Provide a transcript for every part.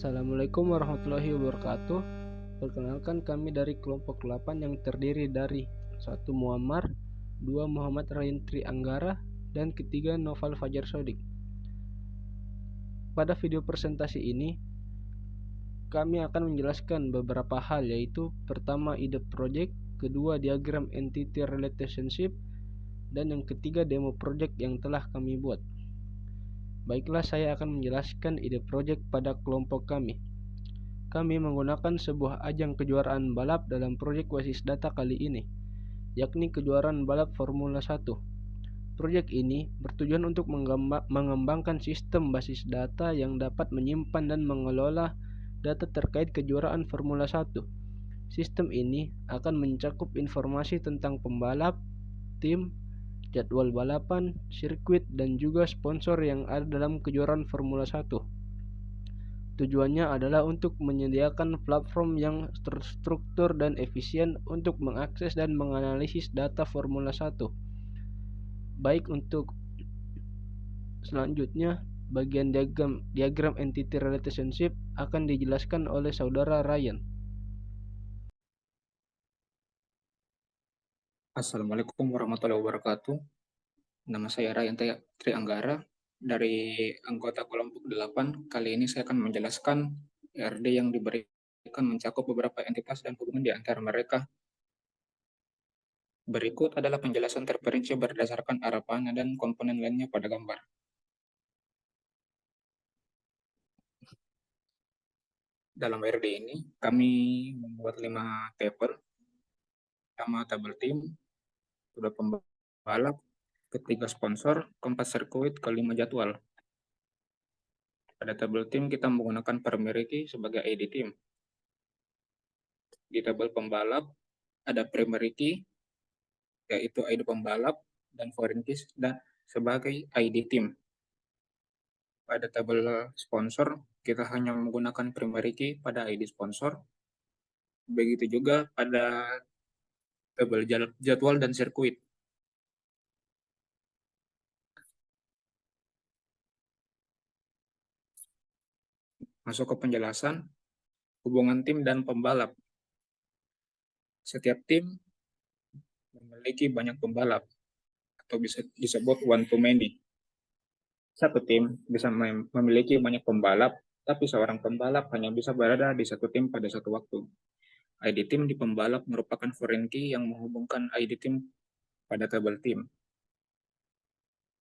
Assalamualaikum warahmatullahi wabarakatuh. Perkenalkan, kami dari kelompok 8 yang terdiri dari 1 Muammar, 2 Muhammad Ryan Trianggara, dan ketiga Noval Fajar Sodik. Pada video presentasi ini, kami akan menjelaskan beberapa hal, yaitu pertama ide project, kedua diagram entity relationship, dan yang ketiga demo project yang telah kami buat. Baiklah, saya akan menjelaskan ide project pada kelompok kami. Kami menggunakan sebuah ajang kejuaraan balap dalam proyek Basis Data kali ini, yakni kejuaraan balap Formula 1. Proyek ini bertujuan untuk mengembangkan sistem basis data yang dapat menyimpan dan mengelola data terkait kejuaraan Formula 1. Sistem ini akan mencakup informasi tentang pembalap, tim, jadwal balapan, sirkuit, dan juga sponsor yang ada dalam kejuaraan Formula 1. Tujuannya adalah untuk menyediakan platform yang terstruktur dan efisien untuk mengakses dan menganalisis data Formula 1. Baik, untuk selanjutnya, bagian diagram entity relationship akan dijelaskan oleh saudara Ryan. Assalamualaikum warahmatullahi wabarakatuh. Nama saya Ryan Trianggara dari anggota kelompok 8. Kali ini saya akan menjelaskan ERD yang diberikan mencakup beberapa entitas dan hubungan di antara mereka. Berikut adalah penjelasan terperinci berdasarkan arah panah dan komponen lainnya pada gambar. Dalam ERD ini, kami membuat 5 tabel. Pertama, tabel tim, kedua pembalap, ketiga sponsor, keempat sirkuit, kelima jadwal. Pada tabel tim kita menggunakan primary key sebagai ID tim. Di tabel pembalap ada primary key yaitu ID pembalap dan foreign key dan sebagai ID tim. Pada tabel sponsor kita hanya menggunakan primary key pada ID sponsor. Begitu juga pada tabel jadwal dan sirkuit. Masuk ke penjelasan hubungan tim dan pembalap. Setiap tim memiliki banyak pembalap atau bisa disebut one to many. Satu tim bisa memiliki banyak pembalap, tapi seorang pembalap hanya bisa berada di satu tim pada satu waktu. ID tim di pembalap merupakan foreign key yang menghubungkan ID tim pada tabel tim.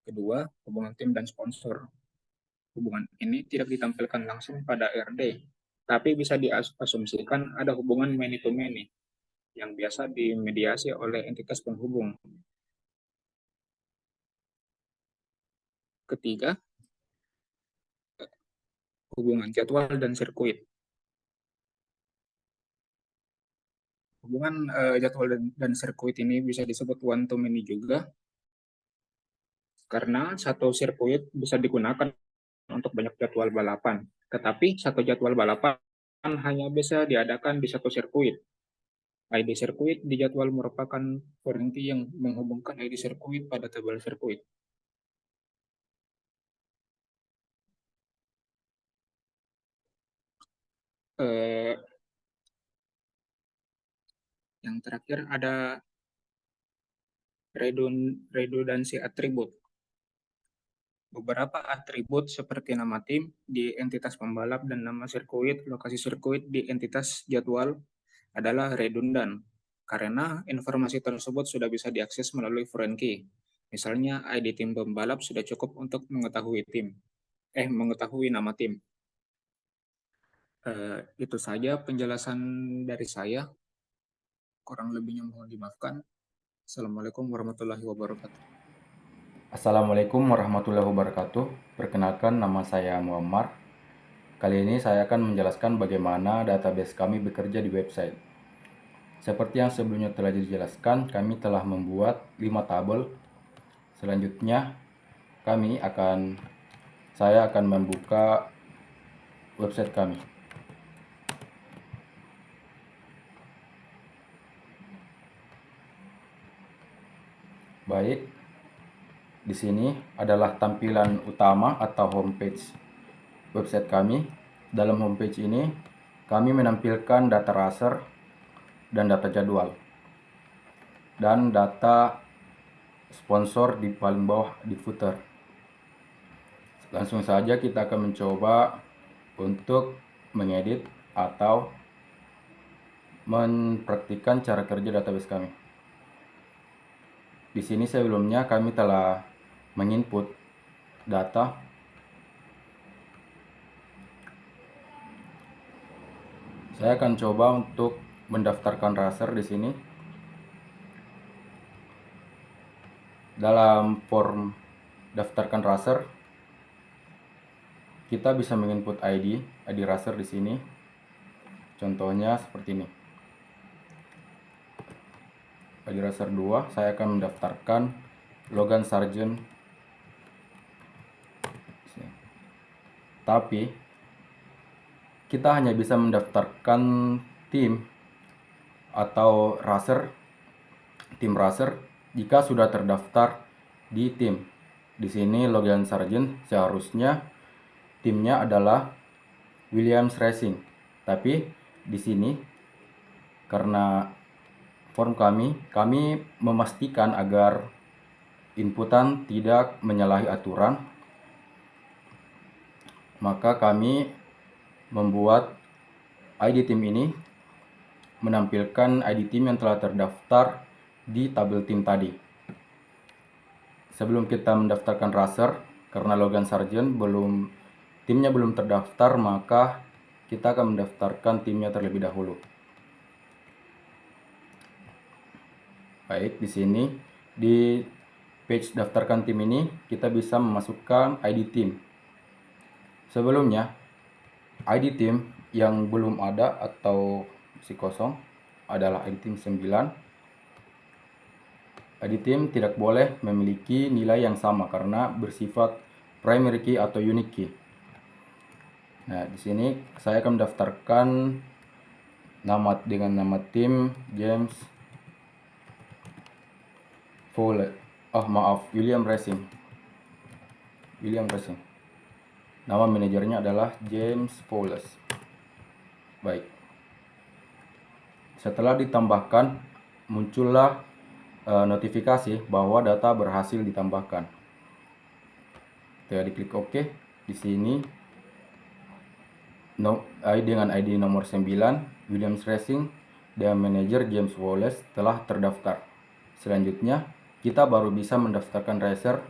Kedua, hubungan tim dan sponsor. Hubungan ini tidak ditampilkan langsung pada RD, tapi bisa diasumsikan ada hubungan many to many yang biasa dimediasi oleh entitas penghubung. Ketiga, hubungan jadwal dan sirkuit. Hubungan jadwal dan sirkuit ini bisa disebut one to many juga, karena satu sirkuit bisa digunakan untuk banyak jadwal balapan. Tetapi satu jadwal balapan hanya bisa diadakan di satu sirkuit. ID sirkuit di jadwal merupakan foreign key yang menghubungkan ID sirkuit pada tabel sirkuit. Yang terakhir ada redundansi atribut. Beberapa atribut seperti nama tim di entitas pembalap dan nama sirkuit, lokasi sirkuit di entitas jadwal adalah redundan karena informasi tersebut sudah bisa diakses melalui foreign key. Misalnya ID tim pembalap sudah cukup untuk mengetahui nama tim. Itu saja penjelasan dari saya. Kurang lebihnya mohon dimaafkan. Assalamualaikum warahmatullahi wabarakatuh. Assalamualaikum warahmatullahi wabarakatuh. Perkenalkan, nama saya Muammar. Kali ini saya akan menjelaskan bagaimana database kami bekerja di website. Seperti yang sebelumnya telah dijelaskan, kami telah membuat 5 tabel. Selanjutnya, saya akan membuka website kami. Baik, di sini adalah tampilan utama atau homepage website kami. dalam homepage ini kami menampilkan data raster dan data jadwal dan data sponsor di paling bawah di footer. Langsung saja kita akan mencoba untuk mengedit atau mempraktikkan cara kerja database kami. Di sini sebelumnya kami telah menginput data. Saya akan coba untuk mendaftarkan raster di sini. Dalam form daftarkan raster, kita bisa menginput ID raster di sini. Contohnya seperti ini. ID raster 2, saya akan mendaftarkan Logan Sargent. Tapi kita hanya bisa mendaftarkan tim atau raster, tim raster jika sudah terdaftar di tim. Di sini Logan Sargent seharusnya timnya adalah Williams Racing. Tapi di sini karena form kami memastikan agar inputan tidak menyalahi aturan, maka kami membuat ID tim ini menampilkan ID tim yang telah terdaftar di tabel tim tadi. Sebelum kita mendaftarkan raster, karena Logan Sargent timnya belum terdaftar, maka kita akan mendaftarkan timnya terlebih dahulu. Baik, di sini di page daftarkan tim ini kita bisa memasukkan ID tim. Sebelumnya ID tim yang belum ada atau masih kosong adalah ID tim 9. ID tim tidak boleh memiliki nilai yang sama karena bersifat primary key atau unique key. Nah, di sini saya akan mendaftarkan dengan nama tim James Fowler. William Racing. Nama manajernya adalah James Fowler. Baik. Setelah ditambahkan, muncullah notifikasi bahwa data berhasil ditambahkan. Kita diklik OK. Di sini dengan ID nomor 9 Williams Racing dan manajer James Wallace telah terdaftar. Selanjutnya kita baru bisa mendaftarkan racer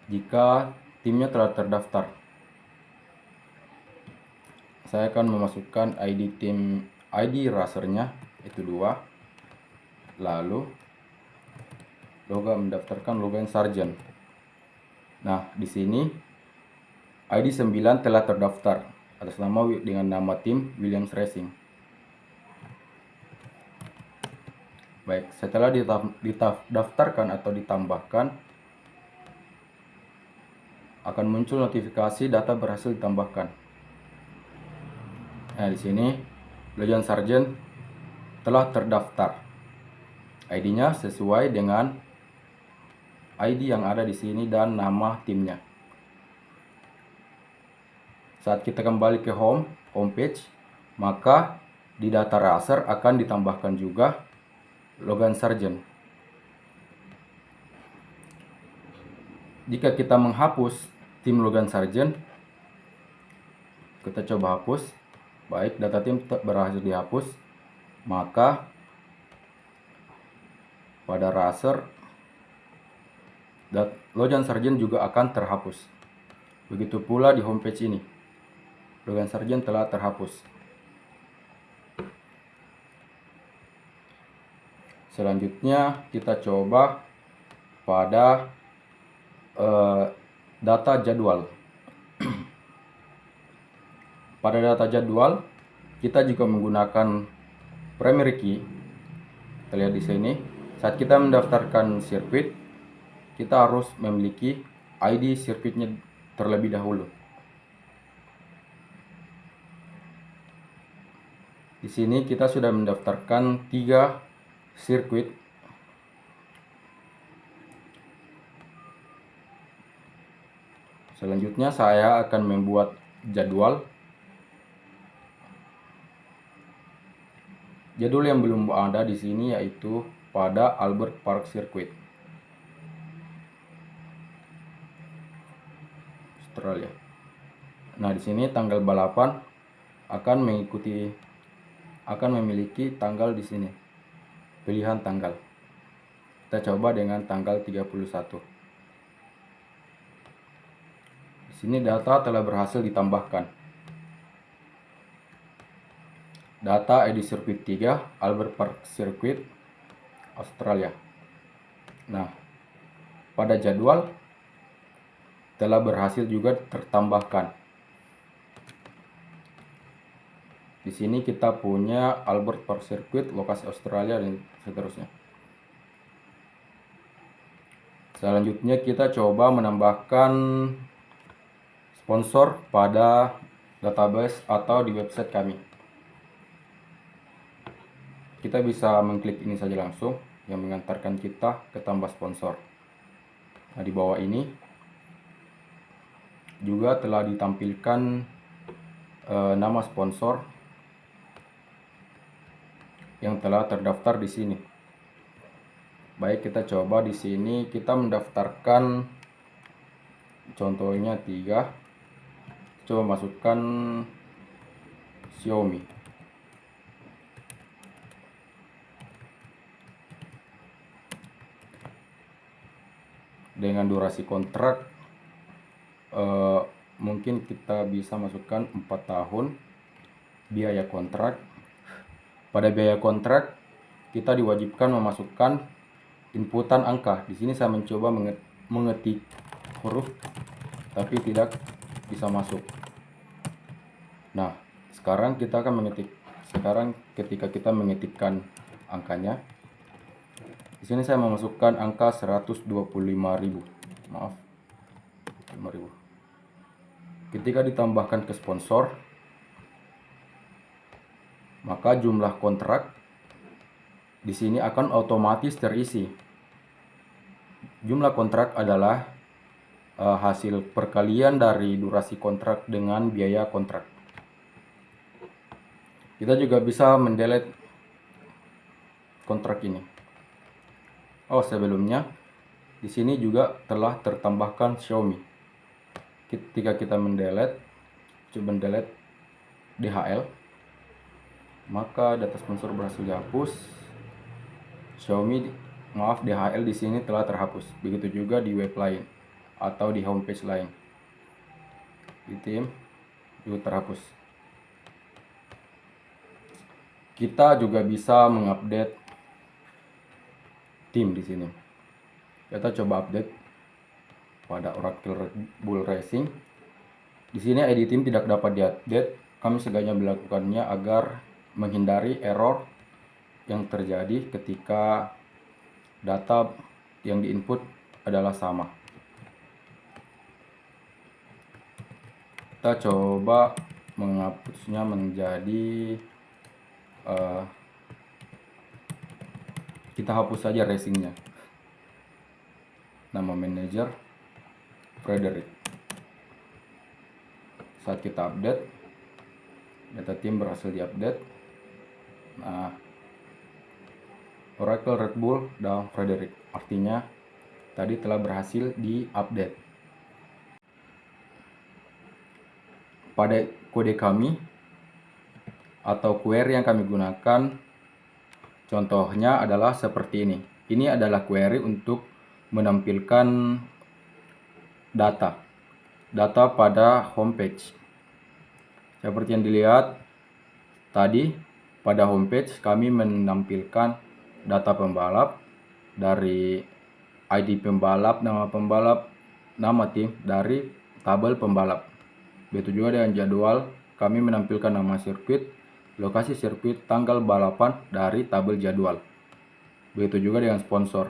jika timnya telah terdaftar. Saya akan memasukkan ID racernya itu 2, lalu mendaftarkan Logan Sargent. Nah, di sini ID 9 telah terdaftar atas nama dengan nama tim Williams Racing. Baik, setelah didaftarkan atau ditambahkan, akan muncul notifikasi data berhasil ditambahkan. Nah, di sini Logan Sargent telah terdaftar. ID-nya sesuai dengan ID yang ada di sini dan nama timnya. Saat kita kembali ke homepage, maka di data raster akan ditambahkan juga Logan Sargent. Jika kita menghapus tim Logan Sargent, kita coba hapus. Baik, data tim berhasil dihapus, maka pada raster Logan Sargent juga akan terhapus. Begitu pula di homepage ini, Logan Sargent telah terhapus. Selanjutnya kita coba pada data jadwal. Pada data jadwal kita juga menggunakan primary key. Kita lihat di sini, saat kita mendaftarkan sirkuit, kita harus memiliki ID sirkuitnya terlebih dahulu. Di sini kita sudah mendaftarkan 3 sirkuit. Selanjutnya saya akan membuat jadwal Jadwal yang belum ada di sini yaitu pada Albert Park Circuit, Australia. Nah, di sini tanggal balapan akan memiliki tanggal di sini. Pilihan tanggal. Kita coba dengan tanggal 31. Di sini data telah berhasil ditambahkan. Data edisi sirkuit 3 Albert Park Circuit, Australia. Nah, pada jadwal telah berhasil juga tertambahkan. Di sini kita punya Albert Park Circuit, lokasi Australia, dan seterusnya. Selanjutnya kita coba menambahkan sponsor pada database atau di website kami. Kita bisa mengklik ini saja langsung yang mengantarkan kita ke tambah sponsor. Nah, di bawah ini juga telah ditampilkan nama sponsor yang telah terdaftar di sini. Baik, kita coba di sini kita mendaftarkan contohnya 3. Coba masukkan Xiaomi. Dengan durasi kontrak mungkin kita bisa masukkan 4 tahun. Biaya kontrak. Pada biaya kontrak kita diwajibkan memasukkan inputan angka. Di sini saya mencoba mengetik huruf tapi tidak bisa masuk. Nah, sekarang kita akan mengetik. Sekarang ketika kita mengetikkan angkanya, di sini saya memasukkan angka 125.000. Maaf, 5.000. Ketika ditambahkan ke sponsor, maka jumlah kontrak di sini akan otomatis terisi. Jumlah kontrak adalah hasil perkalian dari durasi kontrak dengan biaya kontrak. Kita juga bisa mendelete kontrak ini. Sebelumnya di sini juga telah tertambahkan Xiaomi. Ketika kita coba mendelete DHL, maka data sponsor berhasil dihapus. DHL di sini telah terhapus. Begitu juga di web lain atau di homepage lain. Di tim juga terhapus. Kita juga bisa mengupdate tim di sini. Kita coba update pada Oracle Red Bull Racing. Di sini ID tim tidak dapat diupdate. Kami sengaja melakukannya agar menghindari error yang terjadi ketika data yang diinput adalah sama. Kita coba menghapusnya menjadi kita hapus saja racingnya. Nama manajer Frederick. Saat kita update, data tim berhasil diupdate. Nah, Oracle Red Bull dan Frederick, artinya tadi telah berhasil diupdate. Pada kode kami atau query yang kami gunakan, contohnya adalah seperti ini. Ini adalah query untuk menampilkan data pada homepage. Seperti yang dilihat tadi, pada homepage kami menampilkan data pembalap dari ID pembalap, nama pembalap, nama tim dari tabel pembalap. Begitu juga dengan jadwal, kami menampilkan nama sirkuit, lokasi sirkuit, tanggal balapan dari tabel jadwal. Begitu juga dengan sponsor.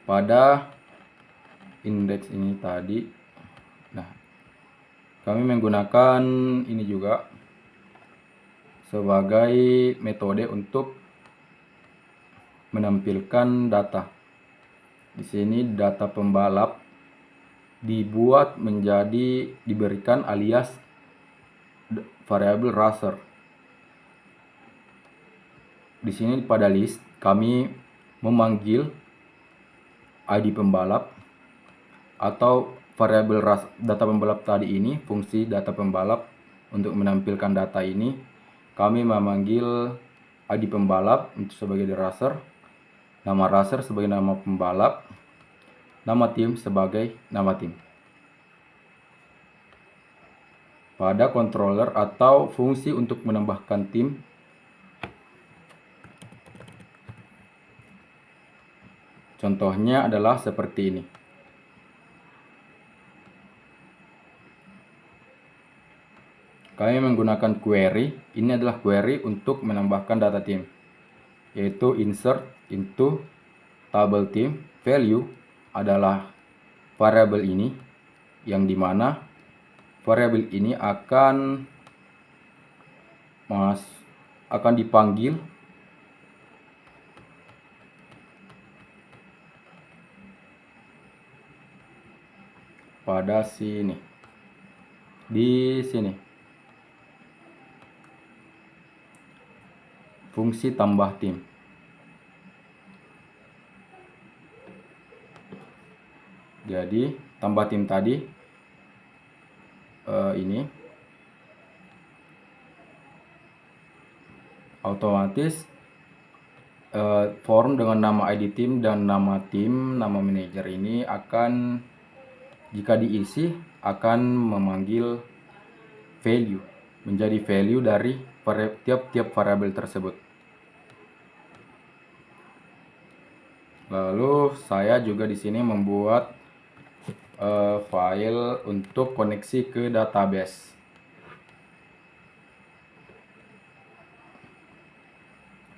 Pada indeks ini tadi, nah, kami menggunakan ini juga sebagai metode untuk menampilkan data. Di sini data pembalap diberikan alias variabel racer. di sini pada list kami memanggil ID pembalap atau variabel data pembalap tadi ini, fungsi data pembalap untuk menampilkan data ini kami memanggil ID pembalap untuk sebagai racer, nama racer sebagai nama pembalap, nama tim sebagai nama tim. Pada controller atau fungsi untuk menambahkan tim, contohnya adalah seperti ini. Kami menggunakan query. Ini adalah query untuk menambahkan data tim, yaitu insert into table team. Value adalah variabel ini, yang dimana variabel ini akan dipanggil pada sini, di sini, fungsi tambah tim. Jadi tambah tim tadi ini otomatis form dengan nama ID tim dan nama tim, nama manajer ini akan, jika diisi, akan memanggil value, menjadi value dari tiap-tiap variabel tersebut. Lalu saya juga di sini membuat file untuk koneksi ke database.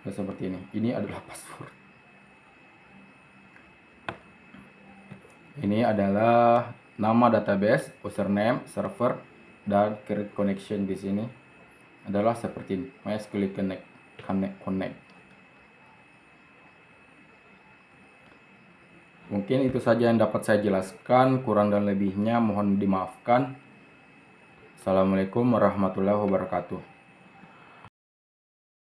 Seperti ini. Ini adalah password. Ini adalah nama database, username, server, dan create connection di sini adalah seperti ini. MySQL connect. Mungkin itu saja yang dapat saya jelaskan, kurang dan lebihnya mohon dimaafkan. Assalamualaikum warahmatullahi wabarakatuh.